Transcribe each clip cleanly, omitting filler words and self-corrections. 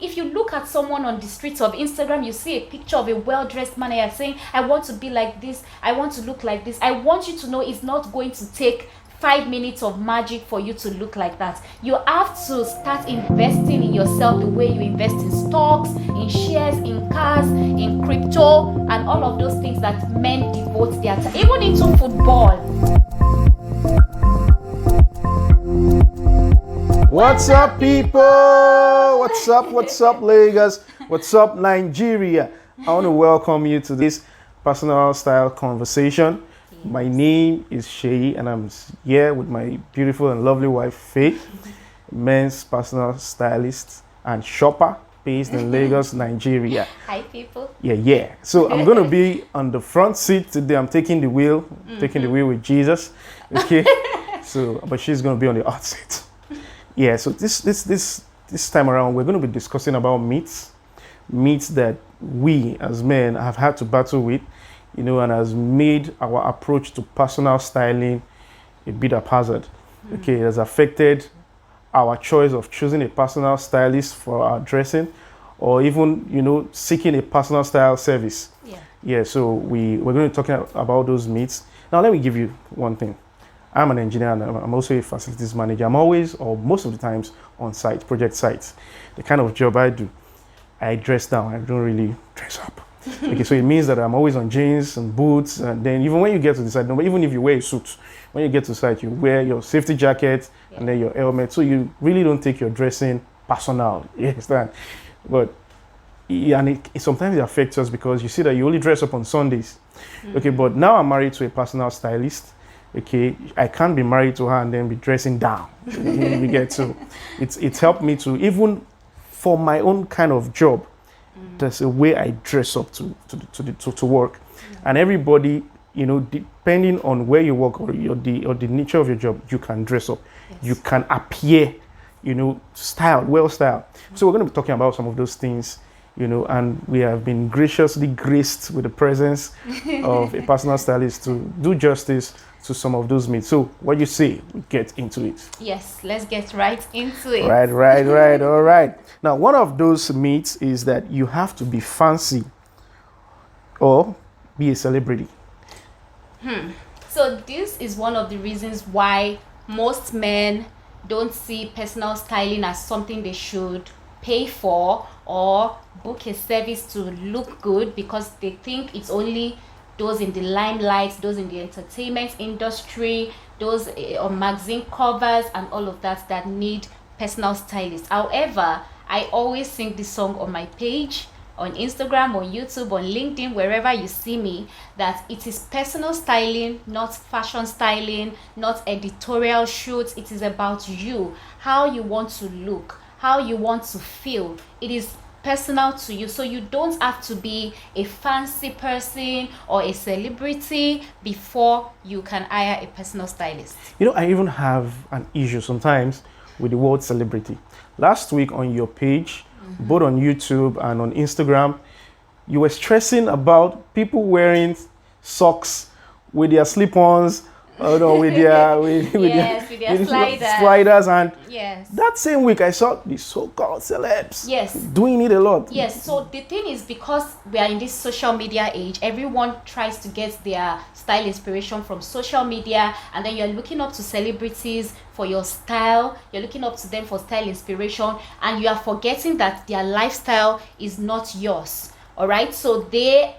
if you look at someone on the streets of Instagram, you see a picture of a well-dressed man and you're saying, I want to be like this, I want to look like this. I want you to know it's not going to take 5 minutes of magic for you to look like that. You have to start investing in yourself the way you invest in stocks, in shares, in cars, in crypto, and all of those things that men devote their time, even into football. What's up, people? What's up, Lagos? What's up, Nigeria? I want to welcome you to this personal style conversation. My name is Shay, and I'm here with my beautiful and lovely wife, Faith, men's personal stylist and shopper based in Lagos, Nigeria. Hi, people. Yeah. So I'm going to be on the front seat today. I'm taking the wheel, with Jesus. Okay. But she's going to be on the hot seat. Yeah. So this time around, we're going to be discussing about myths that we as men have had to battle with, and has made our approach to personal styling a bit haphazard. Okay, it has affected our choice of choosing a personal stylist for our dressing, or even, seeking a personal style service. Yeah, so we're going to talk about those myths. Now, let me give you one thing. I'm an engineer and I'm also a facilities manager. I'm always, or most of the times, on site, project sites. The kind of job I do, I dress down. I don't really dress up. Okay, so it means that I'm always on jeans and boots, and then even when you get to the site, even if you wear a suit, when you get to site, you wear your safety jacket and then your helmet, so you really don't take your dressing personal. You understand? But sometimes it affects us because you see that you only dress up on Sundays. Okay, but now I'm married to a personal stylist. Okay, I can't be married to her and then be dressing down. You get, so it's helped me to, even for my own kind of job, there's a way I dress up to work, and everybody, depending on where you work or the nature of your job, you can dress up. You can appear, well styled. So we're going to be talking about some of those things, and we have been graciously graced with the presence of a personal stylist to do justice to some of those myths. So what you say, we get into it. Yes, let's get right into it. Right. All right. Now, one of those myths is that you have to be fancy or be a celebrity. So this is one of the reasons why most men don't see personal styling as something they should pay for or book a service to look good, because they think it's only those in the limelight, those in the entertainment industry, those on magazine covers and all of that need personal stylists. However, I always sing this song on my page, on Instagram, on YouTube, on LinkedIn, wherever you see me, that it is personal styling, not fashion styling, not editorial shoots. It is about you, how you want to look, how you want to feel. It is personal to you, so you don't have to be a fancy person or a celebrity before you can hire a personal stylist. I even have an issue sometimes with the word celebrity. Last week on your page, both on YouTube and on Instagram, you were stressing about people wearing socks with their slip-ons, with their sliders, and that same week I saw the so-called celebs doing it a lot. Yes, so the thing is, because we are in this social media age, everyone tries to get their style inspiration from social media, and then you're looking up to celebrities for your style, you're looking up to them for style inspiration, and you are forgetting that their lifestyle is not yours. All right, so their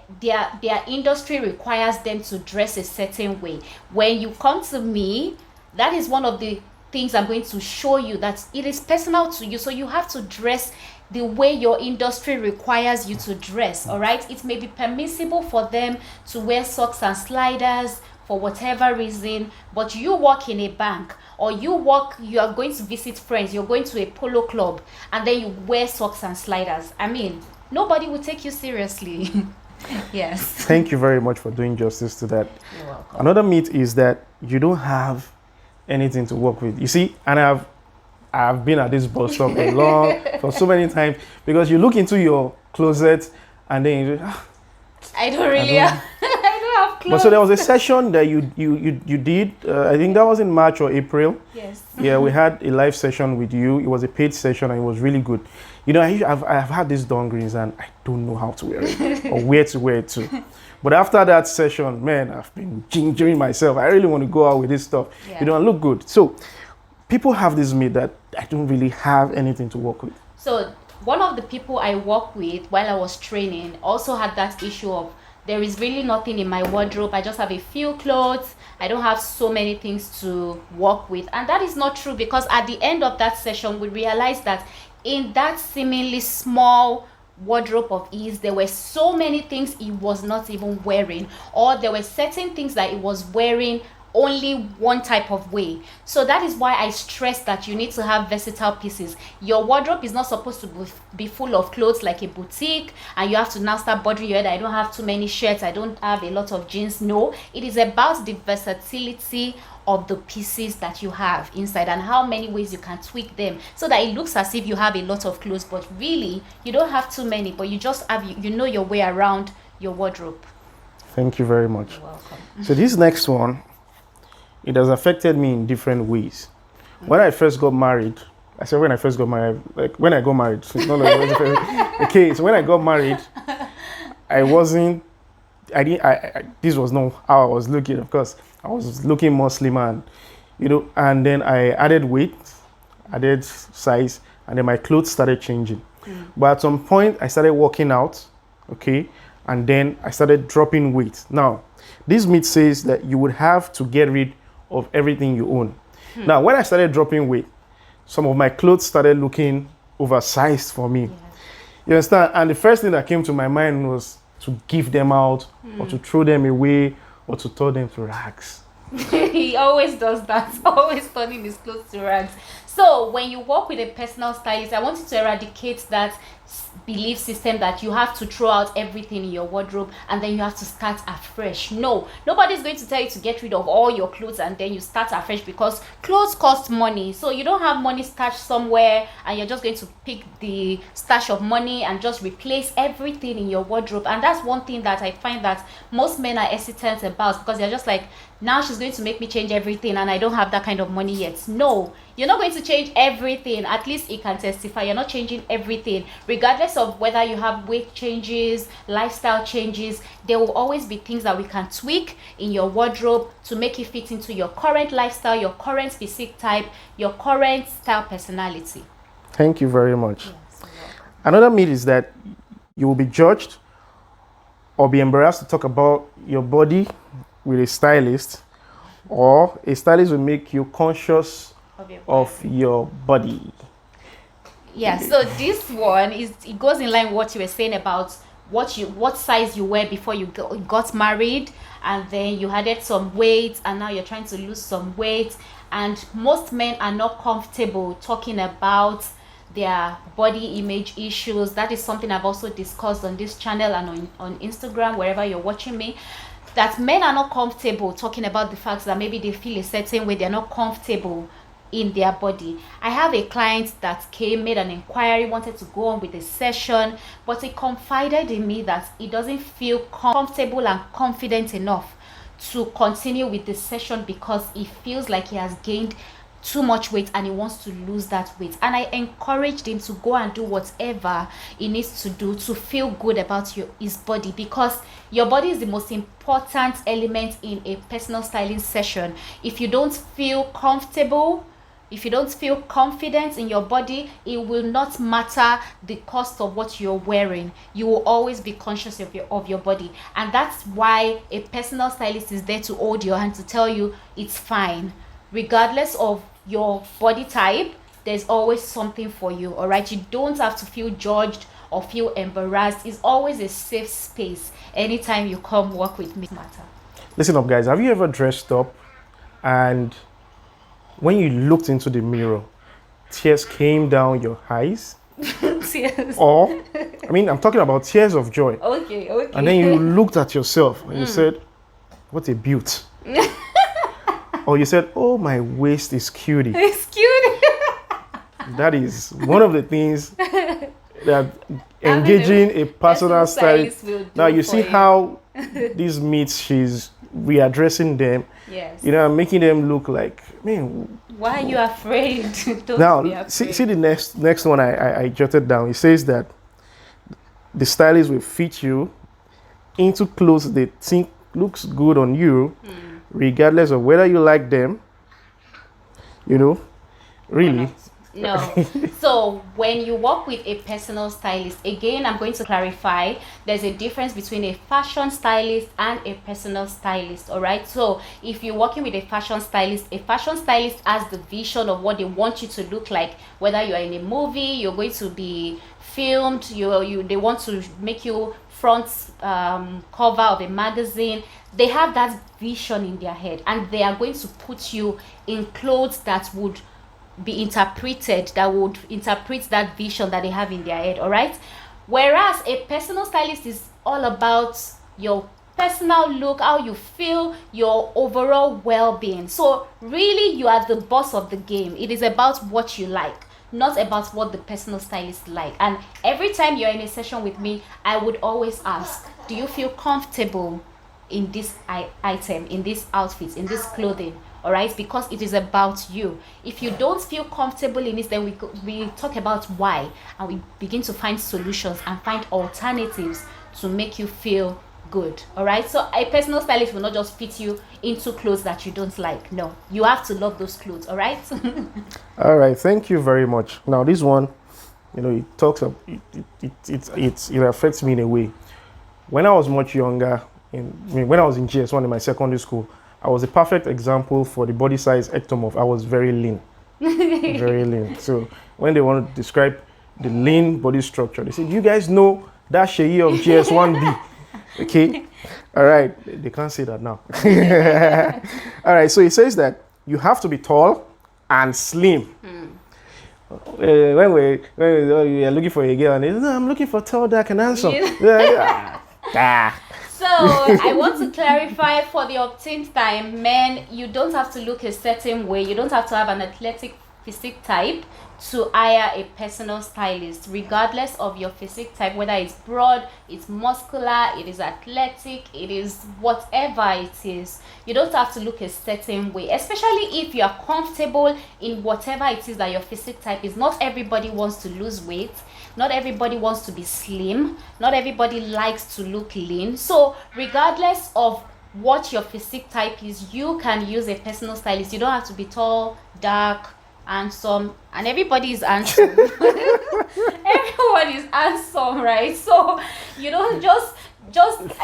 industry requires them to dress a certain way. When you come to me, that is one of the things I'm going to show you, that it is personal to you. So you have to dress the way your industry requires you to dress. All right, it may be permissible for them to wear socks and sliders for whatever reason, but you work in a bank, or you are going to visit friends, you're going to a polo club, and then you wear socks and sliders. I mean, nobody will take you seriously. Yes. Thank you very much for doing justice to that. You're welcome. Another myth is that you don't have anything to work with. You see, and I've been at this bus stop for so many times, because you look into your closet and then you I don't have But so there was a session that you did. I think that was in March or April. Yes. Yeah, we had a live session with you. It was a paid session and it was really good. You know, I've had these dongreens and I don't know how to wear it or where to wear it to. But after that session, man, I've been gingering myself. I really want to go out with this stuff. Yeah. You know, and look good. So people have this myth that I don't really have anything to work with. So one of the people I work with while I was training also had that issue of there is really nothing in my wardrobe. I just have a few clothes. I don't have so many things to work with. And that is not true, because at the end of that session, we realized that in that seemingly small wardrobe of his, there were so many things he was not even wearing, or there were certain things that he was wearing only one type of way. So that is why I stress that you need to have versatile pieces. Your wardrobe is not supposed to be full of clothes like a boutique, and you have to now start bothering your head. I don't have too many shirts, I don't have a lot of jeans. No, it is about the versatility of the pieces that you have inside and how many ways you can tweak them so that it looks as if you have a lot of clothes, but really you don't have too many, but you just have, you know your way around your wardrobe. Thank you very much. You're welcome. So this next one, it has affected me in different ways. When I first got married, I said when I first got married, like when I got married, it's not like okay, so when I got married, this was not how I was looking, of course. I was looking more slimmer, and, you know, and then I added weight, added size, and then my clothes started changing. But at some point, I started working out, okay, and then I started dropping weight. Now, this myth says that you would have to get rid of everything you own. Now, when I started dropping weight, some of my clothes started looking oversized for me. You understand? And the first thing that came to my mind was to give them out, or to throw them away, or to turn them to rags. He always does that, always turning his clothes to rags. So when you work with a personal stylist, I want you to eradicate that belief system that you have to throw out everything in your wardrobe and then you have to start afresh. No, nobody's going to tell you to get rid of all your clothes and then you start afresh, because clothes cost money. So you don't have money stashed somewhere and you're just going to pick the stash of money and just replace everything in your wardrobe. And that's one thing that I find that most men are hesitant about, because they're just like, now she's going to make me change everything and I don't have that kind of money yet. No, you're not going to change everything. At least it can testify you're not changing everything. Regardless of whether you have weight changes, lifestyle changes, there will always be things that we can tweak in your wardrobe to make it fit into your current lifestyle, your current physique type, your current style personality. Thank you very much. Yes, Another myth is that you will be judged or be embarrassed to talk about your body with a stylist, or a stylist will make you conscious of your body. Yeah, so this one it goes in line with what you were saying about what size you wear before you got married, and then you added some weight and now you're trying to lose some weight, and most men are not comfortable talking about their body image issues. That is something I've also discussed on this channel and on Instagram, wherever you're watching me, that men are not comfortable talking about the fact that maybe they feel a certain way, they're not comfortable in their body. I have a client that came, made an inquiry, wanted to go on with a session, but he confided in me that he doesn't feel comfortable and confident enough to continue with the session because he feels like he has gained too much weight and he wants to lose that weight. And I encouraged him to go and do whatever he needs to do to feel good about his body, because your body is the most important element in a personal styling session. If you don't feel comfortable, if you don't feel confident in your body, it will not matter the cost of what you're wearing. You will always be conscious of your body. And that's why a personal stylist is there to hold your hand, to tell you it's fine. Regardless of your body type, there's always something for you, all right? You don't have to feel judged or feel embarrassed. It's always a safe space anytime you come work with me. Listen up, guys. Have you ever dressed up and when you looked into the mirror, tears came down your eyes? Tears. Or, I mean, I'm talking about tears of joy. Okay. And then you looked at yourself and you said, what a beaut. Or you said, oh, my waist is cutie. It's cute. That is one of the things that engaging a personal stylist. Now you see how these meets, she's readdressing them. Yes. You know, making them look like, man. Why are you afraid? Don't Now, be afraid. see the next one I jotted down. It says that the stylist will fit you into clothes they think looks good on you, regardless of whether you like them. You know, really. No. So when you work with a personal stylist, again, I'm going to clarify, there's a difference between a fashion stylist and a personal stylist. All right. So if you're working with a fashion stylist has the vision of what they want you to look like, whether you're in a movie, you're going to be filmed, they want to make you front cover of a magazine. They have that vision in their head, and they are going to put you in clothes that would be interpreted, that would interpret that vision that they have in their head. All right. Whereas a personal stylist is all about your personal look, how you feel, your overall well-being. So really, you are the boss of the game. It is about what you like, not about what the personal stylist like. And every time you're in a session with me, I would always ask, do you feel comfortable in this item, in this outfit, in this clothing? All right, because it is about you. If you don't feel comfortable in this, then we talk about why, and we begin to find solutions and find alternatives to make you feel good. All right, so a personal stylist will not just fit you into clothes that you don't like. No, you have to love those clothes. All right. All right, thank you very much. Now this one, you know, it talks of it affects me in a way. When I was much younger, when I was in GS1 in my secondary school, I was a perfect example for the body size ectomorph. I was very lean, very lean. So when they want to describe the lean body structure, they say, "You guys know that Sheyi of GS1B." Okay, all right. They can't say that now. All right. So it says that you have to be tall and slim. When we are looking for a girl, and they say, "No, I'm looking for tall, dark, and handsome." So I want to clarify for the upteenth time, men, you don't have to look a certain way. You don't have to have an athletic physique type to hire a personal stylist, regardless of your physique type, whether it's broad, it's muscular, it is athletic, it is whatever it is. You don't have to look a certain way, especially if you are comfortable in whatever it is that your physique type is. Not everybody wants to lose weight. Not everybody wants to be slim. Not everybody likes to look lean. So regardless of what your physique type is, you can use a personal stylist. You don't have to be tall, dark, handsome, and everybody is handsome. Everyone is handsome, right? So you don't just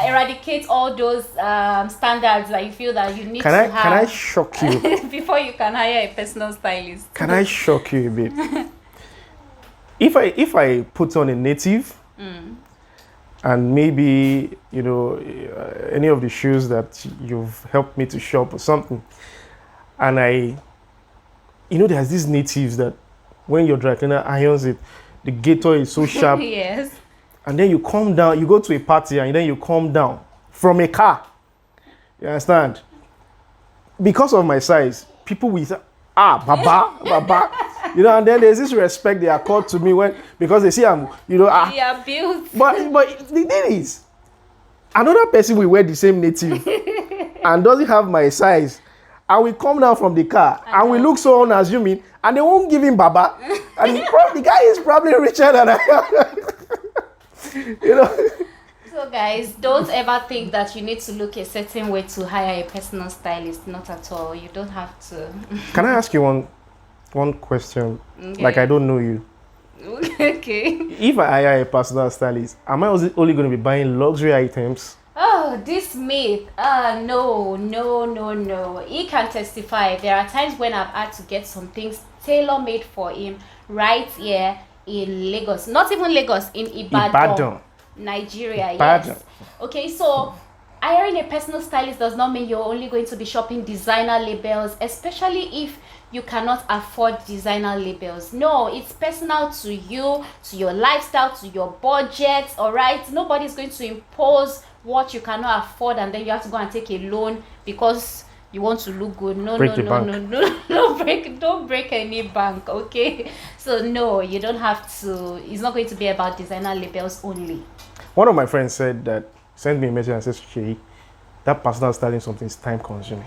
eradicate all those standards that you feel that you need to have. Can I shock you? Before you can hire a personal stylist. Can I shock you a bit? If I put on a native and maybe, you know, any of the shoes that you've helped me to shop or something, and you know, there's these natives that when your dry cleaner irons it, the gator is so sharp. Yes. And then you come down, you go to a party and then you come down from a car. You understand? Because of my size, people will say, Baba. You know, and then there's this respect they accord to me because they see I'm, you know, Yeah, built. But the thing is, another person will wear the same native and doesn't have my size, and we come down from the car and we look so unassuming, and they won't give him Baba, and the guy is probably richer than I am. You know. So guys, don't ever think that you need to look a certain way to hire a personal stylist. Not at all. You don't have to. Can I ask you one question? Okay. Like, I don't know you. Okay. If I hire a personal stylist, am I only going to be buying luxury items? Oh, this myth. No. He can testify. There are times when I've had to get some things tailor-made for him right here in Lagos. Not even Lagos, in Ibadan. Nigeria, yes. Okay, so hiring a personal stylist does not mean you're only going to be shopping designer labels, especially if you cannot afford designer labels. No, it's personal to you, to your lifestyle, to your budget. All right, nobody's going to impose what you cannot afford and then you have to go and take a loan because you want to look good. No, don't break any bank. Okay, so no, you don't have to. It's not going to be about designer labels only. One of my friends said that send me a message and says, Shay, that personal styling something is time consuming.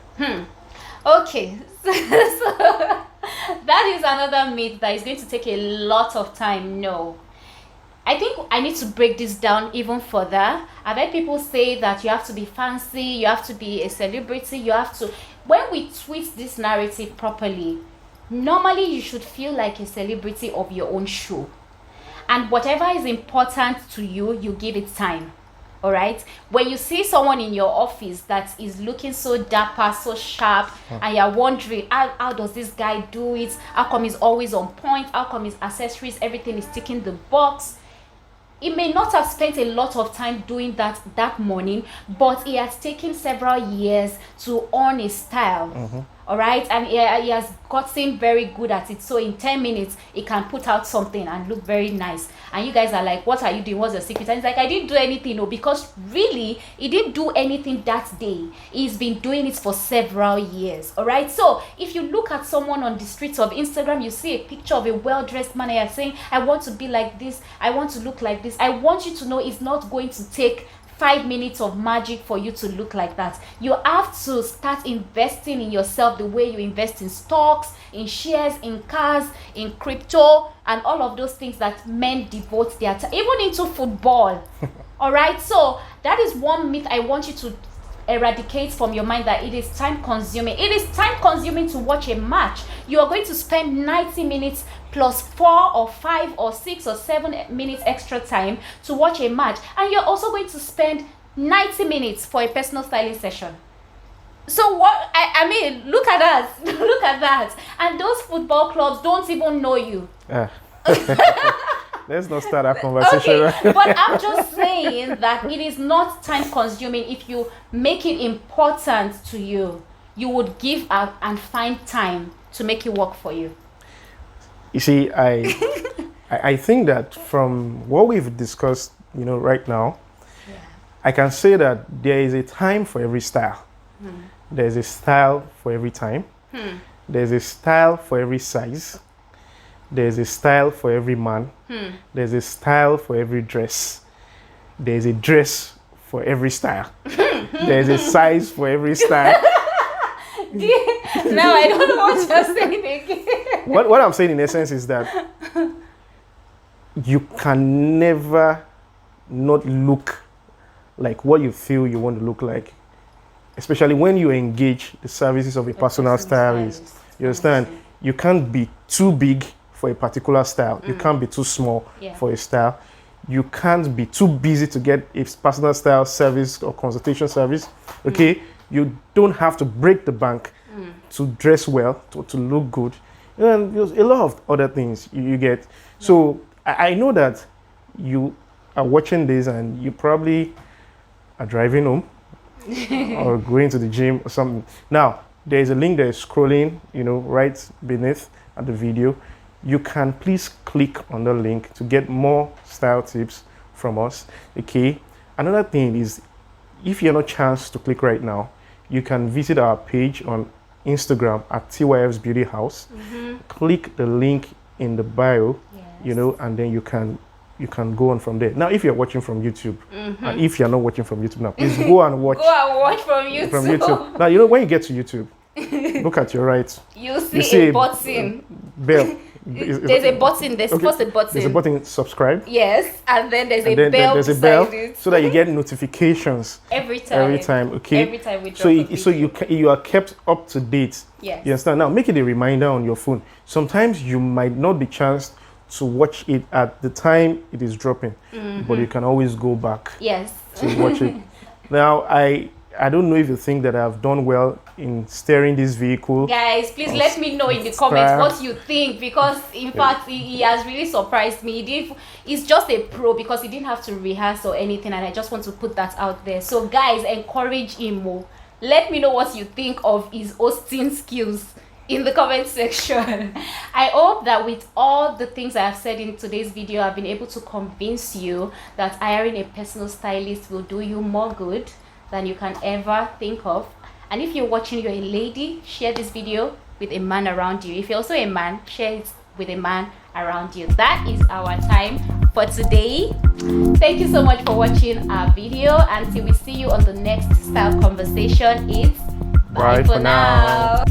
Okay, so that is another myth that is going to take a lot of time. No, I think I need to break this down even further. I've heard people say that you have to be fancy, you have to be a celebrity, you have to. When we twist this narrative properly, normally you should feel like a celebrity of your own show. And whatever is important to you, you give it time. All right. When you see someone in your office that is looking so dapper, so sharp, and you're wondering, how does this guy do it? How come he's always on point? How come his accessories, everything is ticking the box? He may not have spent a lot of time doing that morning, but he has taken several years to earn his style. All right, and he has gotten very good at it. So in 10 minutes, he can put out something and look very nice. And you guys are like, what are you doing? What's your secret? And he's like, I didn't do anything. No, because really, he didn't do anything that day. He's been doing it for several years. All right, so if you look at someone on the streets of Instagram, you see a picture of a well-dressed man and you're saying, I want to be like this. I want to look like this. I want you to know it's not going to take 5 minutes of magic for you to look like that. You have to start investing in yourself the way you invest in stocks, in shares, in cars, in crypto, and all of those things that men devote their time, even into football. All right, so that is one myth I want you to eradicate from your mind, that it is time consuming. It is time consuming to watch a match. You are going to spend 90 minutes plus 4 or 5 or 6 or 7 minutes extra time to watch a match, and you're also going to spend 90 minutes for a personal styling session. So what I mean, look at that. Look at that. And those football clubs don't even know you. Let's not start that conversation. Okay, but I'm just saying that it is not time consuming. If you make it important to you, you would give up and find time to make it work for you. You see, I think that from what we've discussed, right now, I can say that there is a time for every style. There's a style for every time. There's a style for every size. There's a style for every man. There's a style for every dress. There's a dress for every style. There's a size for every style. Now I don't know what you're saying again. What I'm saying in essence is that you can never not look like what you feel you want to look like, especially when you engage the services of a personal stylist. You understand? You can't be too big for a particular style. You can't be too small for a style. You can't be too busy to get a personal style service or consultation service. Okay? You don't have to break the bank to dress well, to look good. And there's a lot of other things you get. So I know that you are watching this and you probably are driving home or going to the gym or something. Now, there's a link that is scrolling, right beneath at the video. You can please click on the link to get more style tips from us. Okay. Another thing is, if you have a chance to click right now, you can visit our page on Instagram at teewaieffsbeautyhouse. Click the link in the bio, and then you can go on from there. Now, if you're watching from YouTube, and if you're not watching from YouTube now, please go and watch. Go and watch from YouTube. Now, when you get to YouTube, look at your right. You see a button. Bell. There's a button. There's supposed a button. There's a button, subscribe. Yes, and then there's a bell. There's a bell so that you get notifications every time. Okay. Every time we drop so you are kept up to date. Yes. You understand? Now make it a reminder on your phone. Sometimes you might not be chanced to watch it at the time it is dropping, but you can always go back. Yes. To watch it. Now I don't know if you think that I've done well in steering this vehicle. Guys, please let me know in the comments what you think, because in fact he has really surprised me. He's just a pro because he didn't have to rehearse or anything, and I just want to put that out there. So guys, encourage him more. Let me know what you think of his hosting skills in the comment section. I hope that with all the things I have said in today's video, I've been able to convince you that hiring a personal stylist will do you more good than you can ever think of. And if you're watching, you're a lady, share this video with a man around you. If you're also a man, share it with a man around you. That is our time for today. Thank you so much for watching our video. Until we see you on the next style conversation, it's bye for now.